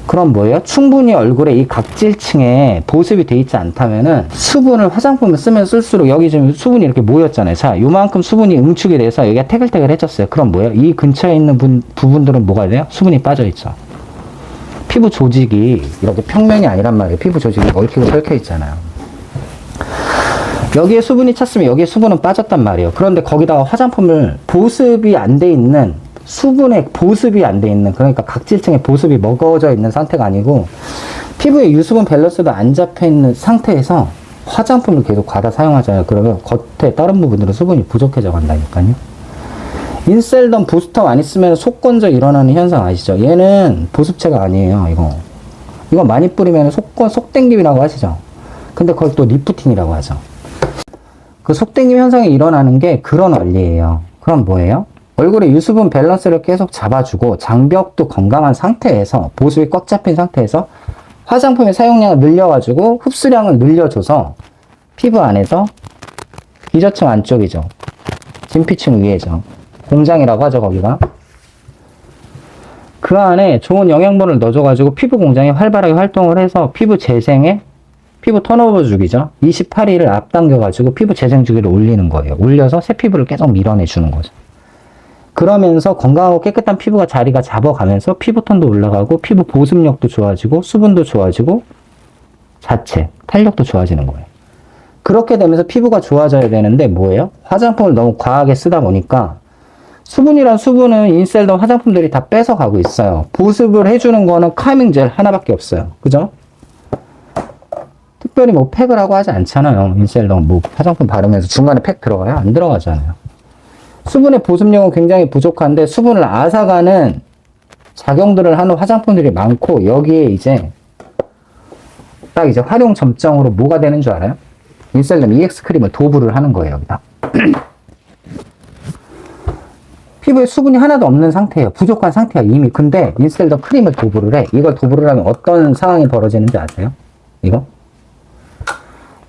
그럼 뭐예요? 충분히 얼굴에 이 각질층에 보습이 돼 있지 않다면은 수분을 화장품을 쓰면 쓸수록 여기 지금 수분이 이렇게 모였잖아요. 자, 요만큼 수분이 응축이 돼서 여기가 태글태글해졌어요. 그럼 뭐예요? 이 근처에 있는 부분들은 뭐가 돼요? 수분이 빠져있죠. 피부 조직이 이렇게 평면이 아니란 말이에요. 피부 조직이 얽히고 설켜 있잖아요. 여기에 수분이 찼으면 여기에 수분은 빠졌단 말이에요. 그런데 거기다가 화장품을 보습이 안 돼 있는 수분에 보습이 안 돼 있는, 그러니까 각질층에 보습이 먹어져 있는 상태가 아니고 피부에 유수분 밸런스도 안 잡혀 있는 상태에서 화장품을 계속 과다 사용하잖아요. 그러면 겉에 다른 부분들은 수분이 부족해져 간다니까요. 인셀덤 부스터 많이 쓰면 속 건조 일어나는 현상 아시죠? 얘는 보습체가 아니에요. 이거 많이 뿌리면 속 땡김이라고 하시죠? 근데 그걸 또 리프팅이라고 하죠. 그 속 땡김 현상이 일어나는 게 그런 원리예요. 그럼 뭐예요? 얼굴의 유수분 밸런스를 계속 잡아주고 장벽도 건강한 상태에서 보습이 꽉 잡힌 상태에서 화장품의 사용량을 늘려가지고 흡수량을 늘려줘서 피부 안에서 기저층 안쪽이죠. 진피층 위에죠. 공장이라고 하죠, 거기가. 그 안에 좋은 영양분을 넣어줘가지고 피부 공장이 활발하게 활동을 해서 피부 재생에 피부 턴오버 주기죠. 28일을 앞당겨가지고 피부 재생 주기를 올리는 거예요. 올려서 새 피부를 계속 밀어내주는 거죠. 그러면서 건강하고 깨끗한 피부가 자리가 잡아가면서 피부톤도 올라가고 피부 보습력도 좋아지고 수분도 좋아지고 자체 탄력도 좋아지는 거예요. 그렇게 되면서 피부가 좋아져야 되는데 뭐예요? 화장품을 너무 과하게 쓰다 보니까 수분이란 수분은 인셀덤 화장품들이 다 뺏어가고 있어요. 보습을 해주는 거는 카밍젤 하나밖에 없어요. 그죠? 특별히 뭐 팩을 하고 하지 않잖아요. 인셀덤 뭐 화장품 바르면서 중간에 팩 들어가요? 안 들어가잖아요. 수분의 보습력은 굉장히 부족한데 수분을 앗아가는 작용들을 하는 화장품들이 많고 여기에 이제 딱 이제 활용 점정으로 뭐가 되는 줄 알아요? 인셀덤 EX 크림을 도부를 하는 거예요, 여기다. 피부에 수분이 하나도 없는 상태예요. 부족한 상태야, 이미. 근데 인셀덤 크림을 도부를 해. 이걸 도부를 하면 어떤 상황이 벌어지는지 아세요? 이거?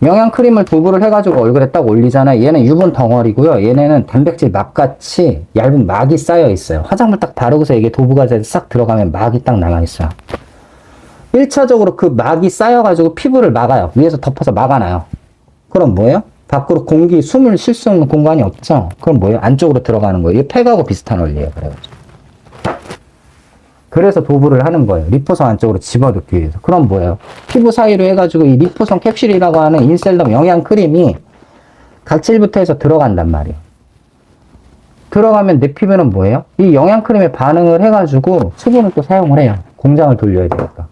영양크림을 도부를 해가지고 얼굴에 딱 올리잖아요. 얘는 유분 덩어리고요. 얘네는 단백질 막같이 얇은 막이 쌓여 있어요. 화장물 딱 바르고서 이게 도부가 돼서 싹 들어가면 막이 딱 남아있어요. 1차적으로 그 막이 쌓여가지고 피부를 막아요. 위에서 덮어서 막아놔요. 그럼 뭐예요? 밖으로 공기, 숨을 쉴 수 없는 공간이 없죠? 그럼 뭐예요? 안쪽으로 들어가는 거예요. 이게 팩하고 비슷한 원리예요. 그래서 도부를 하는 거예요. 리포선 안쪽으로 집어넣기 위해서. 그럼 뭐예요? 피부 사이로 해가지고 이 리포선 캡슐이라고 하는 인셀덤 영양크림이 각질부터 해서 들어간단 말이에요. 들어가면 내 피부는 뭐예요? 이 영양크림에 반응을 해가지고 수분을 또 사용을 해요. 공장을 돌려야 되니까.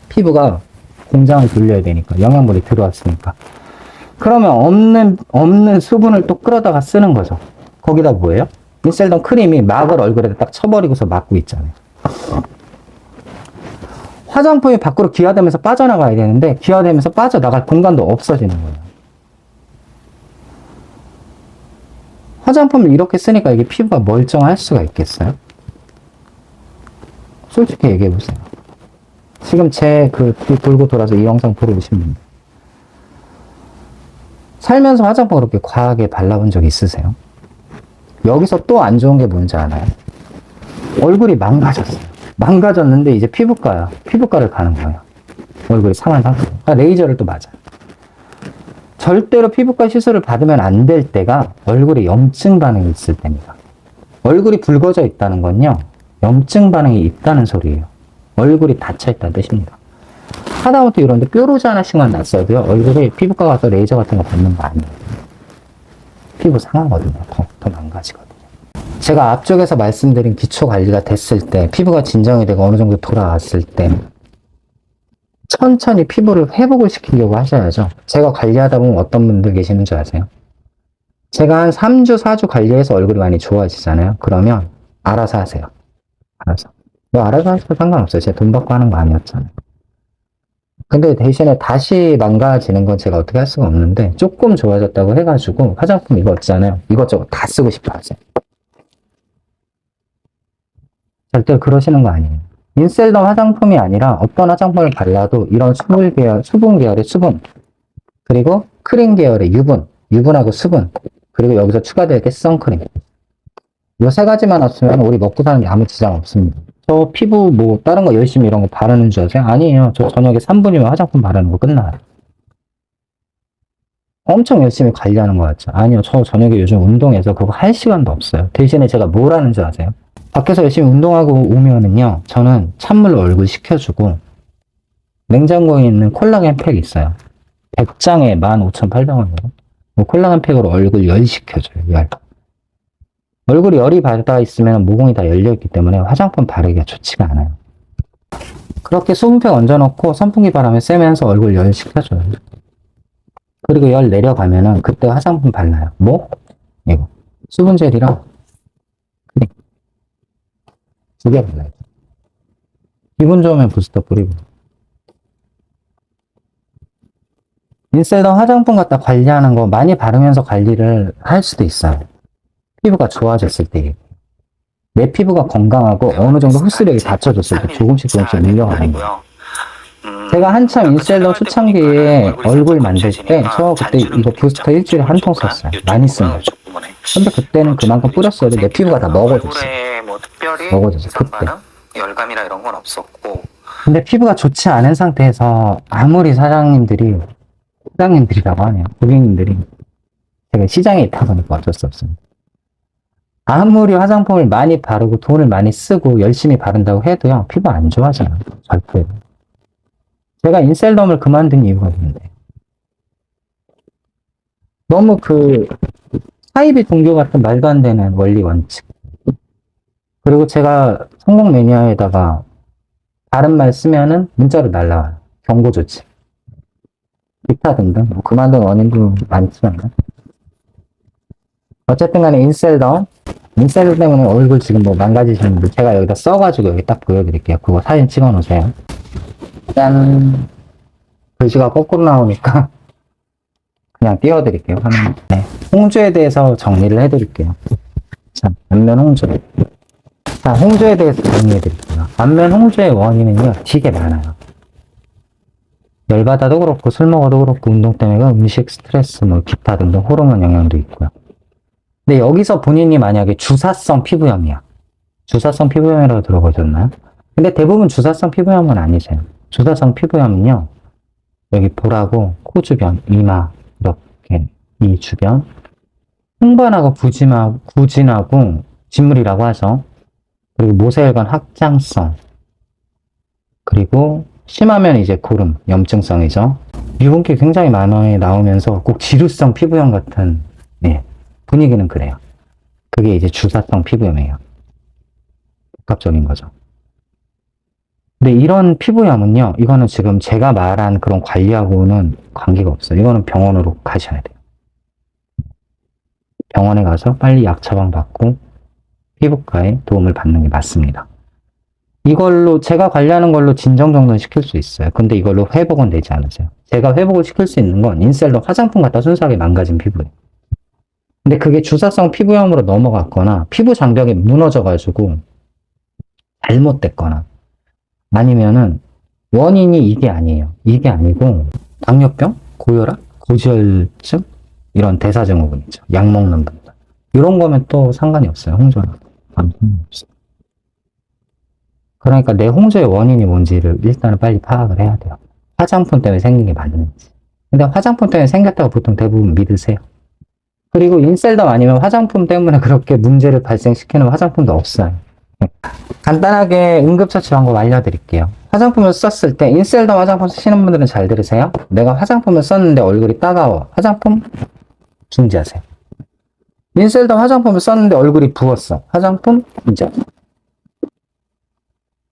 피부가 공장을 돌려야 되니까. 영양분이 들어왔으니까. 그러면 없는 수분을 또 끌어다가 쓰는 거죠. 거기다 뭐예요? 인셀덤 크림이 막을 얼굴에 딱 쳐버리고서 막고 있잖아요. 화장품이 밖으로 기화되면서 빠져나가야 되는데 기화되면서 빠져나갈 공간도 없어지는 거예요. 화장품을 이렇게 쓰니까 이게 피부가 멀쩡할 수가 있겠어요? 솔직히 얘기해보세요. 지금 제 돌고 돌아서 이 영상 보러 오신 분들 살면서 화장품 그렇게 과하게 발라본 적 있으세요? 여기서 또 안 좋은 게 뭔지 아나요? 얼굴이 망가졌어요. 망가졌는데 이제 피부과를 가는 거예요. 얼굴이 상한 상태. 레이저를 또 맞아요. 절대로 피부과 시술을 받으면 안 될 때가 얼굴에 염증 반응이 있을 때입니다. 얼굴이 붉어져 있다는 건요, 염증 반응이 있다는 소리예요. 얼굴이 닫혀 있다는 뜻입니다. 하다못해 이런데 뾰루지 하나씩만 났어도요, 얼굴에 피부과 가서 레이저 같은 거 받는 거 아니에요. 피부 상하거든요. 더 망가지거든요. 제가 앞쪽에서 말씀드린 기초 관리가 됐을 때, 피부가 진정이 되고 어느 정도 돌아왔을 때, 천천히 피부를 회복을 시키려고 하셔야죠. 제가 관리하다 보면 어떤 분들 계시는 줄 아세요? 제가 한 3주, 4주 관리해서 얼굴이 많이 좋아지잖아요. 그러면 알아서 하세요. 알아서. 뭐 알아서 하셔도 상관없어요. 제가 돈 받고 하는 거 아니었잖아요. 근데 대신에 다시 망가지는 건 제가 어떻게 할 수가 없는데, 조금 좋아졌다고 해가지고 화장품 이거 있잖아요. 이것저것 다 쓰고 싶어 하세요. 절대 그러시는 거 아니에요. 인셀덤 화장품이 아니라 어떤 화장품을 발라도 이런 수분 계열의 수분, 그리고 크림 계열의 유분하고 수분, 그리고 여기서 추가될 게 선크림. 이 세 가지만 없으면 우리 먹고 사는 게 아무 지장 없습니다. 저 피부 뭐 다른 거 열심히 이런 거 바르는 줄 아세요? 아니에요. 저 저녁에 3분이면 화장품 바르는 거 끝나요. 엄청 열심히 관리하는 거 같죠? 아니요. 저 저녁에 요즘 운동해서 그거 할 시간도 없어요. 대신에 제가 뭘 하는 줄 아세요? 밖에서 열심히 운동하고 오면은요, 저는 찬물로 얼굴 식혀주고, 냉장고에 있는 콜라겐 팩 있어요. 100장에 15,800원이에요. 콜라겐 팩으로 얼굴 열 식혀줘요, 열. 얼굴이 열이 받아 있으면 모공이 다 열려있기 때문에 화장품 바르기가 좋지가 않아요. 그렇게 수분팩 얹어놓고 선풍기 바람에 쐬면서 얼굴 열 식혀줘요. 그리고 열 내려가면은 그때 화장품 발라요. 뭐? 이거. 수분젤이랑 크림. 두 개 발라요. 기분 좋으면 부스터 뿌리고. 인셀덤 화장품 갖다 관리하는 거 많이 바르면서 관리를 할 수도 있어요. 피부가 좋아졌을 때. 내 피부가 건강하고 어느 정도 흡수력이 받쳐졌을 때 조금씩 밀려가는 거예요. 제가 한참 인셀덤 초창기에 얼굴 만들 때, 저 그때 이거 부스터 일주일에 한 통 썼어요. 많이 쓴 거. 근데 그때는 그만큼 뿌렸어도 내 피부가 다 먹어졌어요. 먹어졌어요, 그때. 열감이나 이런 건 없었고. 근데 피부가 좋지 않은 상태에서 아무리 사장님들이라고 하네요. 고객님들이. 제가 시장에 있다 보니까 어쩔 수 없습니다. 아무리 화장품을 많이 바르고 돈을 많이 쓰고 열심히 바른다고 해도요, 피부 안 좋아져요. 절대. 제가 인셀덤을 그만둔 이유가 있는데. 너무 사이비 종교 같은 말도 안 되는 원리 원칙. 그리고 제가 성공 매니아에다가 다른 말 쓰면은 문자로 날라와요. 경고 조치. 기타 등등. 뭐 그만둔 원인도 많지만. 어쨌든 간에 인셀덤 때문에 얼굴 지금 뭐 망가지시는데 제가 여기다 써가지고 여기 딱 보여드릴게요. 그거 사진 찍어 놓으세요. 짠. 글씨가 거꾸로 나오니까 그냥 띄워드릴게요. 화면. 네. 홍조에 대해서 정리를 해드릴게요. 자, 안면 홍조. 자, 홍조에 대해서 정리해드릴게요. 안면 홍조의 원인은요, 되게 많아요. 열받아도 그렇고, 술 먹어도 그렇고, 운동 때문에 음식, 스트레스, 뭐, 기타 등등 호르몬 영향도 있고요. 근데 여기서 본인이 만약에 주사성 피부염이야. 주사성 피부염이라고 들어보셨나요? 근데 대부분 주사성 피부염은 아니세요. 주사성 피부염은요, 여기 볼하고 코 주변, 이마, 이렇게 이 주변, 홍반하고 부진하고 진물이라고 하죠. 그리고 모세혈관 확장성, 그리고 심하면 이제 고름, 염증성이죠. 유분기 굉장히 많이 나오면서 꼭 지루성 피부염 같은, 네, 분위기는 그래요. 그게 이제 주사성 피부염이에요. 복합적인 거죠. 근데 이런 피부염은요, 이거는 지금 제가 말한 그런 관리하고는 관계가 없어요. 이거는 병원으로 가셔야 돼요. 병원에 가서 빨리 약 처방 받고 피부과에 도움을 받는 게 맞습니다. 이걸로 제가 관리하는 걸로 진정 정도는 시킬 수 있어요. 근데 이걸로 회복은 되지 않으세요. 제가 회복을 시킬 수 있는 건 인셀로 화장품 갖다 순수하게 망가진 피부예요. 근데 그게 주사성 피부염으로 넘어갔거나 피부 장벽이 무너져가지고 잘못됐거나 아니면은 원인이 이게 아니에요. 이게 아니고 당뇨병, 고혈압, 고지혈증 이런 대사증후군 있죠. 약 먹는 분들. 이런 거면 또 상관이 없어요. 홍조랑 아무 상관이 없어요. 그러니까 내 홍조의 원인이 뭔지를 일단은 빨리 파악을 해야 돼요. 화장품 때문에 생긴 게 맞는지. 근데 화장품 때문에 생겼다고 보통 대부분 믿으세요. 그리고 인셀덤 아니면 화장품 때문에 그렇게 문제를 발생시키는 화장품도 없어요. 간단하게 응급처치 방법 알려드릴게요. 화장품을 썼을 때 인셀덤 화장품 쓰시는 분들은 잘 들으세요. 내가 화장품을 썼는데 얼굴이 따가워. 화장품 중지하세요. 인셀덤 화장품을 썼는데 얼굴이 부었어. 화장품 중지하세요.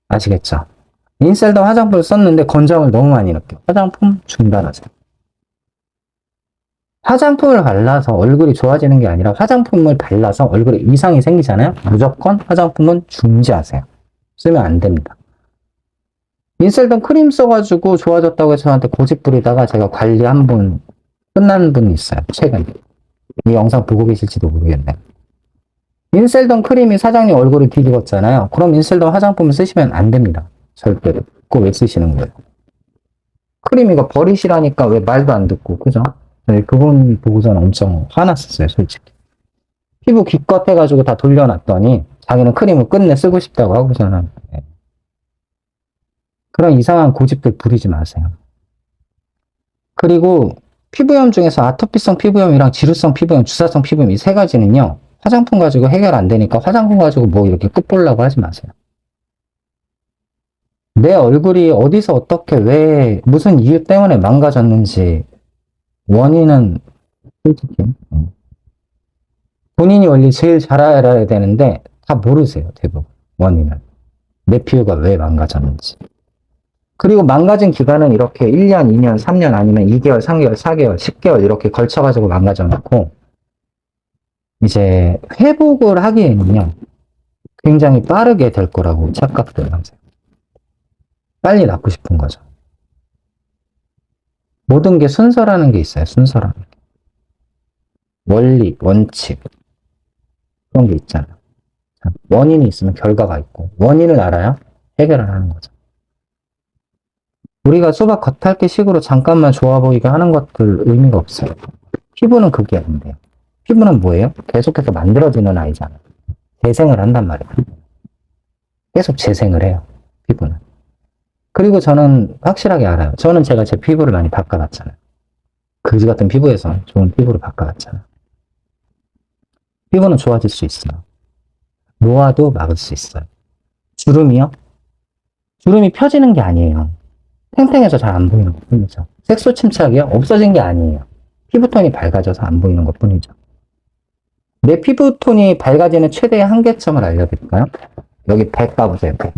아시겠죠? 인셀덤 화장품을 썼는데 건조함을 너무 많이 느껴. 화장품 중단하세요. 화장품을 발라서 얼굴이 좋아지는 게 아니라 화장품을 발라서 얼굴에 이상이 생기잖아요. 무조건 화장품은 중지하세요. 쓰면 안 됩니다. 인셀던 크림 써가지고 좋아졌다고 해서 저한테 고집 부리다가 제가 관리 한 번 끝난 분이 있어요. 최근에. 이 영상 보고 계실지도 모르겠네. 인셀던 크림이 사장님 얼굴을 뒤집었잖아요. 그럼 인셀던 화장품을 쓰시면 안 됩니다. 절대로. 그거 왜 쓰시는 거예요? 크림 이거 버리시라니까 왜 말도 안 듣고, 그죠? 네, 그분 보고서는 엄청 화났었어요, 솔직히. 피부 기껏 해가지고 다 돌려놨더니 자기는 크림을 끝내 쓰고 싶다고 하고서는. 네. 그런 이상한 고집들 부리지 마세요. 그리고 피부염 중에서 아토피성 피부염이랑 지루성 피부염, 주사성 피부염 이 세 가지는요. 화장품 가지고 해결 안 되니까 화장품 가지고 뭐 이렇게 끝보려고 하지 마세요. 내 얼굴이 어디서 어떻게 왜 무슨 이유 때문에 망가졌는지 원인은 솔직히 본인이 원래 제일 잘 알아야 되는데 다 모르세요. 대부분 원인을. 내 피부가 왜 망가졌는지. 그리고 망가진 기간은 이렇게 1년, 2년, 3년 아니면 2개월, 3개월, 4개월, 10개월 이렇게 걸쳐가지고 망가져 놓고 이제 회복을 하기에는요. 굉장히 빠르게 될 거라고 착각들 하세요. 빨리 낫고 싶은 거죠. 모든 게 순서라는 게 있어요. 순서라는 게. 원리, 원칙 그런 게 있잖아요. 원인이 있으면 결과가 있고 원인을 알아야 해결을 하는 거죠. 우리가 수박 겉핥기 식으로 잠깐만 좋아 보이게 하는 것들 의미가 없어요. 피부는 그게 아닌데요. 피부는 뭐예요? 계속해서 만들어지는 아이잖아요. 재생을 한단 말이에요. 계속 재생을 해요. 피부는. 그리고 저는 확실하게 알아요. 저는 제가 제 피부를 많이 바꿔봤잖아요. 그지 같은 피부에서 좋은 피부를 바꿔봤잖아요. 피부는 좋아질 수 있어요. 노화도 막을 수 있어요. 주름이요? 주름이 펴지는 게 아니에요. 탱탱해서 잘 안 보이는 것 뿐이죠. 색소 침착이요? 없어진 게 아니에요. 피부톤이 밝아져서 안 보이는 것 뿐이죠. 내 피부톤이 밝아지는 최대의 한계점을 알려드릴까요? 여기 100 까보세요. 100.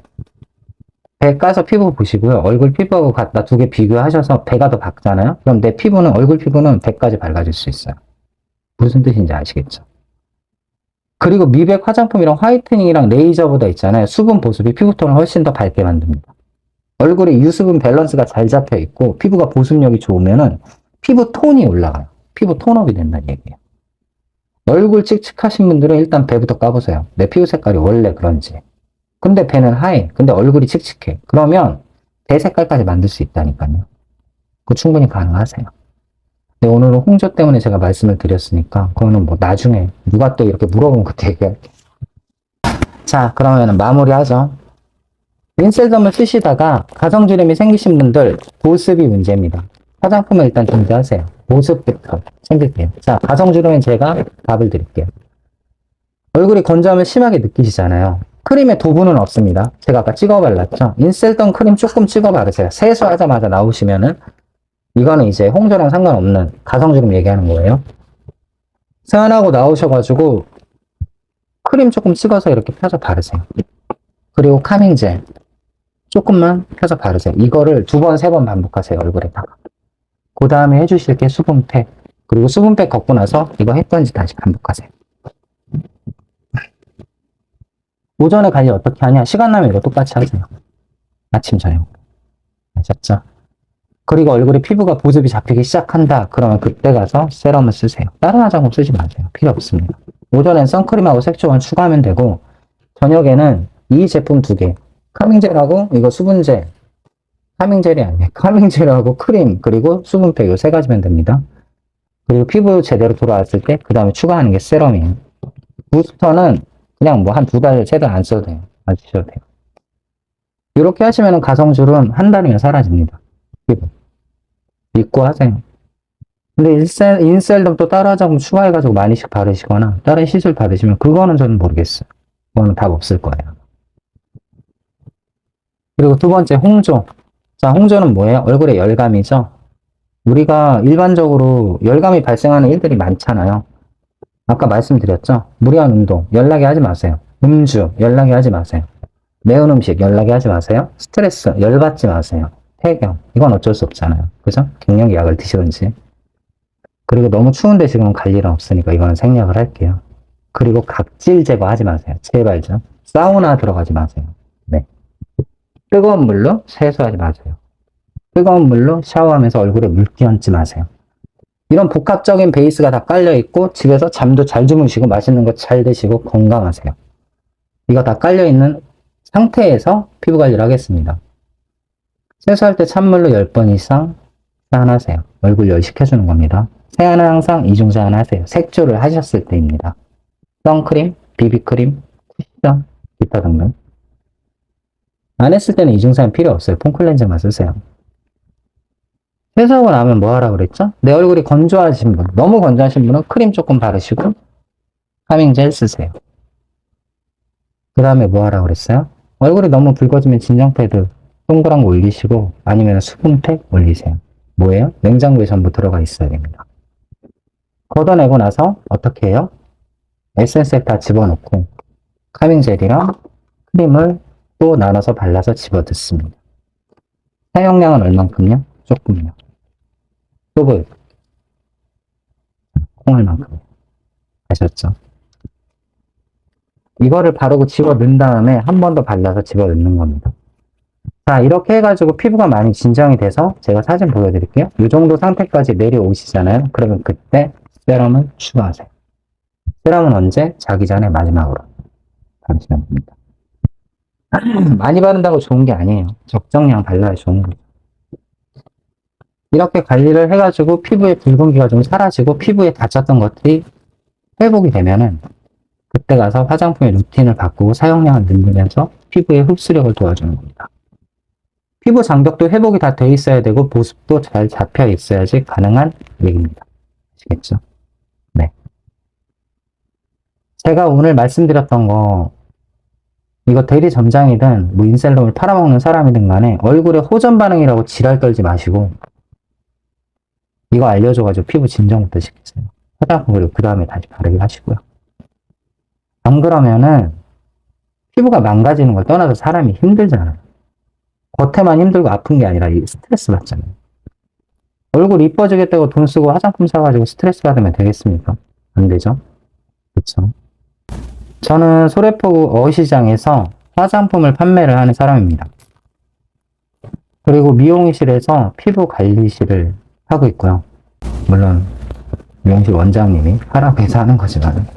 100 까서 피부 보시고요. 얼굴 피부하고 갖다 두 개 비교하셔서 배가 더 밝잖아요? 그럼 내 피부는, 얼굴 피부는 100까지 밝아질 수 있어요. 무슨 뜻인지 아시겠죠? 그리고 미백 화장품이랑 화이트닝이랑 레이저보다 있잖아요. 수분 보습이 피부톤을 훨씬 더 밝게 만듭니다. 얼굴에 유수분 밸런스가 잘 잡혀 있고 피부가 보습력이 좋으면은 피부 톤이 올라가요. 피부 톤업이 된다는 얘기예요. 얼굴 칙칙하신 분들은 일단 배부터 까보세요. 내 피부 색깔이 원래 그런지. 근데 배는 하얘. 근데 얼굴이 칙칙해. 그러면 배 색깔까지 만들 수 있다니까요. 그거 충분히 가능하세요. 근데 오늘은 홍조 때문에 제가 말씀을 드렸으니까 그거는 뭐 나중에 누가 또 이렇게 물어보면 그때 얘기할게요. 자, 그러면 마무리하죠. 인셀덤을 쓰시다가 가정주름이 생기신 분들 보습이 문제입니다. 화장품을 일단 준비하세요. 보습부터 챙길게요. 자, 가정주름은 제가 답을 드릴게요. 얼굴이 건조함을 심하게 느끼시잖아요. 크림에 도분은 없습니다. 제가 아까 찍어 발랐죠? 인셀덤 크림 조금 찍어 바르세요. 세수하자마자 나오시면은 이거는 이제 홍조랑 상관없는 가정주름 얘기하는 거예요. 세안하고 나오셔가지고 크림 조금 찍어서 이렇게 펴서 바르세요. 그리고 카밍젤 조금만 펴서 바르세요. 이거를 2번, 3번 반복하세요. 얼굴에다가. 그 다음에 해주실 게 수분팩. 그리고 수분팩 걷고 나서 이거 했던지 다시 반복하세요. 오전에 관리 어떻게 하냐? 시간 나면 이거 똑같이 하세요. 아침, 저녁. 아셨죠? 그리고 얼굴에 피부가 보습이 잡히기 시작한다. 그러면 그때 가서 세럼을 쓰세요. 다른 화장품 쓰지 마세요. 필요 없습니다. 오전엔 선크림하고 색조만 추가하면 되고 저녁에는 이 제품 2개. 카밍젤하고 이거 수분젤. 카밍젤이 아니에요. 카밍젤하고 크림 그리고 수분팩 이 3가지면 됩니다. 그리고 피부 제대로 돌아왔을 때 그 다음에 추가하는 게 세럼이에요. 부스터는 그냥 뭐 한 2달, 3달 안 써도 돼요. 안 쓰셔도 돼요. 이렇게 하시면 가성주름 한 달이면 사라집니다. 피부. 믿고 하세요. 근데 인셀덤 또 따로 화장품 추가해가지고 많이씩 바르시거나 다른 시술 받으시면 그거는 저는 모르겠어요. 그거는 답 없을 거예요. 그리고 2번째 홍조. 자, 홍조는 뭐예요? 얼굴에 열감이죠. 우리가 일반적으로 열감이 발생하는 일들이 많잖아요. 아까 말씀드렸죠? 무리한 운동 연락이 하지 마세요. 음주 연락이 하지 마세요. 매운 음식 연락이 하지 마세요. 스트레스 열받지 마세요. 폐경 이건 어쩔 수 없잖아요. 그죠? 갱년기 약을 드시든지. 그리고 너무 추운데 지금은 갈 일은 없으니까 이거는 생략을 할게요. 그리고 각질 제거하지 마세요. 제발죠. 사우나 들어가지 마세요. 네. 뜨거운 물로 세수하지 마세요. 뜨거운 물로 샤워하면서 얼굴에 물기 얹지 마세요. 이런 복합적인 베이스가 다 깔려있고 집에서 잠도 잘 주무시고 맛있는 거 잘 드시고 건강하세요. 이거 다 깔려있는 상태에서 피부 관리를 하겠습니다. 세수할 때 찬물로 10번 이상 세안하세요. 얼굴 열식해주는 겁니다. 세안은 항상 이중세안 하세요. 색조를 하셨을 때입니다. 선크림, 비비크림, 쿠션, 기타 등등. 안 했을 때는 이중세안 필요 없어요. 폼클렌저만 쓰세요. 세수하고 나면 뭐 하라고 그랬죠? 내 얼굴이 건조하신 분, 너무 건조하신 분은 크림 조금 바르시고 카밍 젤 쓰세요. 그 다음에 뭐 하라고 그랬어요? 얼굴이 너무 붉어지면 진정 패드 동그란 거 올리시고 아니면 수분팩 올리세요. 뭐예요? 냉장고에 전부 들어가 있어야 됩니다. 걷어내고 나서 어떻게 해요? 에센스에 다 집어넣고 카밍 젤이랑 크림을 또 나눠서 발라서 집어넣습니다. 사용량은 얼만큼요? 조금요. 또 콩알만큼. 아셨죠? 이거를 바르고 집어넣은 다음에 한 번 더 발라서 집어넣는 겁니다. 자, 이렇게 해가지고 피부가 많이 진정이 돼서 제가 사진 보여드릴게요. 이 정도 상태까지 내려오시잖아요. 그러면 그때 세럼을 추가하세요. 세럼은 언제? 자기 전에 마지막으로 바르시면 됩니다. 많이 바른다고 좋은 게 아니에요. 적정량 발라야 좋은 거죠. 이렇게 관리를 해가지고 피부의 붉은기가 좀 사라지고 피부에 다쳤던 것들이 회복이 되면은 그때 가서 화장품의 루틴을 바꾸고 사용량을 늘리면서 피부의 흡수력을 도와주는 겁니다. 피부 장벽도 회복이 다 돼 있어야 되고 보습도 잘 잡혀 있어야지 가능한 얘기입니다. 아시겠죠? 네. 제가 오늘 말씀드렸던 거 이거 대리 점장이든 뭐 인셀럼을 팔아먹는 사람이든 간에 얼굴에 호전 반응이라고 지랄 떨지 마시고 이거 알려줘가지고 피부 진정부터 시키세요. 화장품 그리고 그 다음에 다시 바르게 하시고요. 안 그러면은 피부가 망가지는 걸 떠나서 사람이 힘들잖아요. 겉에만 힘들고 아픈 게 아니라 스트레스 받잖아요. 얼굴 이뻐지겠다고 돈 쓰고 화장품 사가지고 스트레스 받으면 되겠습니까? 안 되죠? 그쵸? 저는 소래포구 어시장에서 화장품을 판매를 하는 사람입니다. 그리고 미용실에서 피부 관리실을 하고 있고요. 물론 미용실 원장님이 하라고 해서 하는 거지만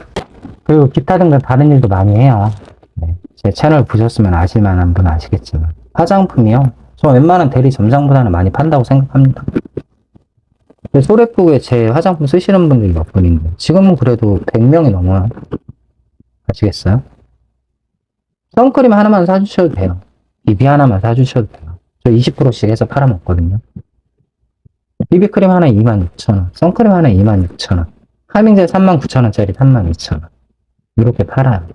그리고 기타 등등 다른 일도 많이 해요. 네. 제 채널 보셨으면 아실만한 분은 아시겠지만 화장품이요. 저 웬만한 대리 점장보다는 많이 판다고 생각합니다. 소래포구에 제 화장품 쓰시는 분들이 몇 분인데 지금은 그래도 100명이 넘어요. 아시겠어요? 선크림 하나만 사주셔도 돼요. 비비 하나만 사주셔도 돼요. 저 20%씩 해서 팔아먹거든요. 비비크림 하나 26,000원, 선크림 하나 26,000원, 카밍젤 39,000원짜리 32,000원. 이렇게 팔아요.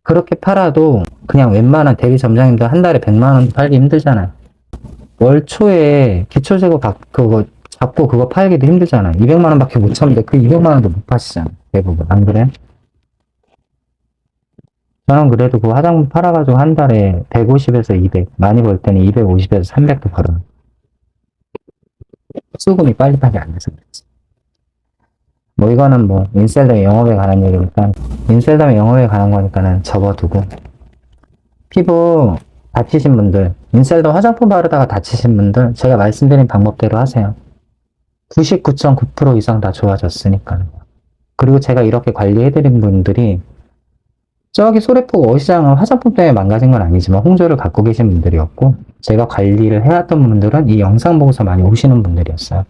그렇게 팔아도 그냥 웬만한 대리 점장님도 한 달에 100만원 팔기 힘들잖아요. 월 초에 기초 제거 그거 잡고 그거 팔기도 힘들잖아요. 200만원 밖에 못 참는데 그 200만원도 못 파시잖아요. 대부분. 안 그래요? 저는 그래도 그 화장품 팔아가지고 한 달에 150에서 200, 많이 벌 때는 250에서 300도 벌어요. 수급이 빨리빨리 안 돼서 그렇지. 뭐 이거는 뭐 인셀덤의 영업에 관한 얘기니까 인셀덤의 영업에 관한 거니까는 접어두고 피부 다치신 분들 인셀덤 화장품 바르다가 다치신 분들 제가 말씀드린 방법대로 하세요. 99.9% 이상 다 좋아졌으니까요. 그리고 제가 이렇게 관리해드린 분들이 저기 소래포구 어시장은 화장품 때문에 망가진 건 아니지만 홍조를 갖고 계신 분들이었고 제가 관리를 해왔던 분들은 이 영상 보고서 많이 오시는 분들이었어요.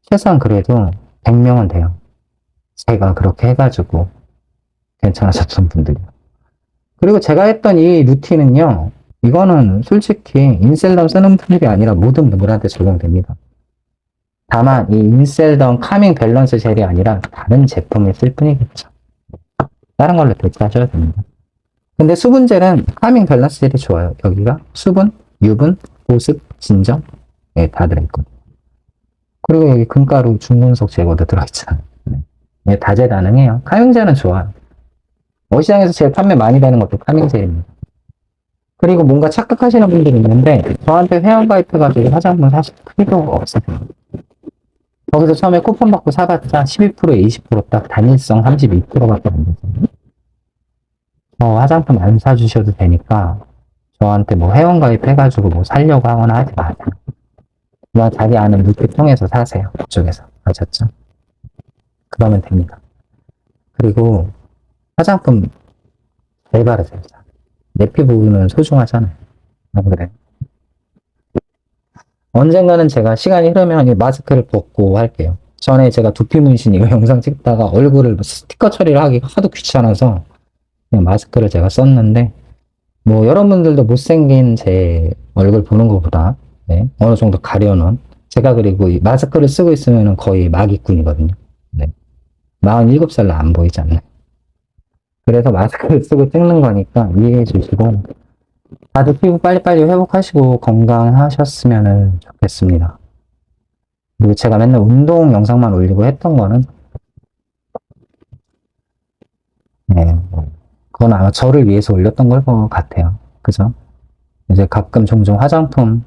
최소한 그래도 100명은 돼요. 제가 그렇게 해가지고 괜찮아졌던 분들이요. 그리고 제가 했던 이 루틴은요. 이거는 솔직히 인셀덤 쓰는 분들이 아니라 모든 분들한테 적용됩니다. 다만 이 인셀덤 카밍 밸런스 젤이 아니라 다른 제품을 쓸 뿐이겠죠. 다른 걸로 대체하셔도 됩니다. 근데 수분젤은 카밍 밸런스 젤이 좋아요. 여기가 수분, 유분, 보습, 진정 네, 다 들어있거든요. 그리고 여기 금가루, 중금속 제거도 들어있잖아요. 네, 다재다능해요. 카밍젤은 좋아요. 어시장에서 제일 판매 많이 되는 것도 카밍젤입니다. 그리고 뭔가 착각하시는 분들이 있는데 저한테 회원가입해가지고 화장품 사실 필요가 없어요. 거기서 처음에 쿠폰 받고 사봤자 12%에 20%딱 단일성 32%밖에 안 되잖아요. 화장품 안 사주셔도 되니까 저한테 뭐 회원가입 해가지고 뭐 살려고 하거나 하지 마세요. 그냥 자기 아는 물품 통해서 사세요. 그쪽에서. 아셨죠? 그러면 됩니다. 그리고 화장품 잘 바르세요. 내 피부는 소중하잖아요. 안 그래요? 언젠가는 제가 시간이 흐르면 이 마스크를 벗고 할게요. 전에 제가 두피 문신 이거 영상 찍다가 얼굴을 스티커 처리를 하기 하도 귀찮아서 그냥 마스크를 제가 썼는데, 뭐 여러분들도 못생긴 제 얼굴 보는 것보다 네, 어느 정도 가려놓은, 제가 그리고 이 마스크를 쓰고 있으면 거의 마기꾼이거든요. 네. 47살로 안 보이지 않나요? 그래서 마스크를 쓰고 찍는 거니까 이해해 주시고, 다들 피부 빨리빨리 회복하시고 건강하셨으면 좋겠습니다. 그리고 제가 맨날 운동 영상만 올리고 했던 거는, 네, 그건 아마 저를 위해서 올렸던 걸 것 같아요. 그죠? 이제 가끔 종종 화장품도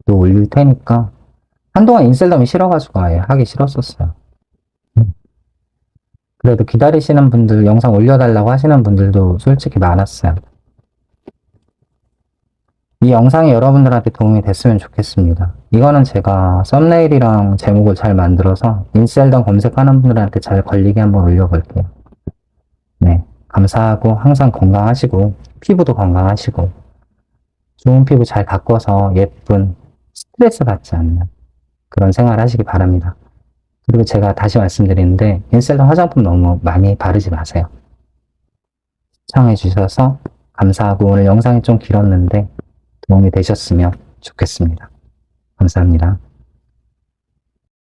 올릴 테니까, 한동안 인셀덤이 싫어가지고 아예 하기 싫었었어요. 그래도 기다리시는 분들, 영상 올려달라고 하시는 분들도 솔직히 많았어요. 이 영상이 여러분들한테 도움이 됐으면 좋겠습니다. 이거는 제가 썸네일이랑 제목을 잘 만들어서 인셀덤 검색하는 분들한테 잘 걸리게 한번 올려볼게요. 네, 감사하고 항상 건강하시고 피부도 건강하시고 좋은 피부 잘 가꿔서 예쁜, 스트레스 받지 않는 그런 생활 하시기 바랍니다. 그리고 제가 다시 말씀드리는데 인셀덤 화장품 너무 많이 바르지 마세요. 시청해 주셔서 감사하고, 오늘 영상이 좀 길었는데 도움이 되셨으면 좋겠습니다. 감사합니다.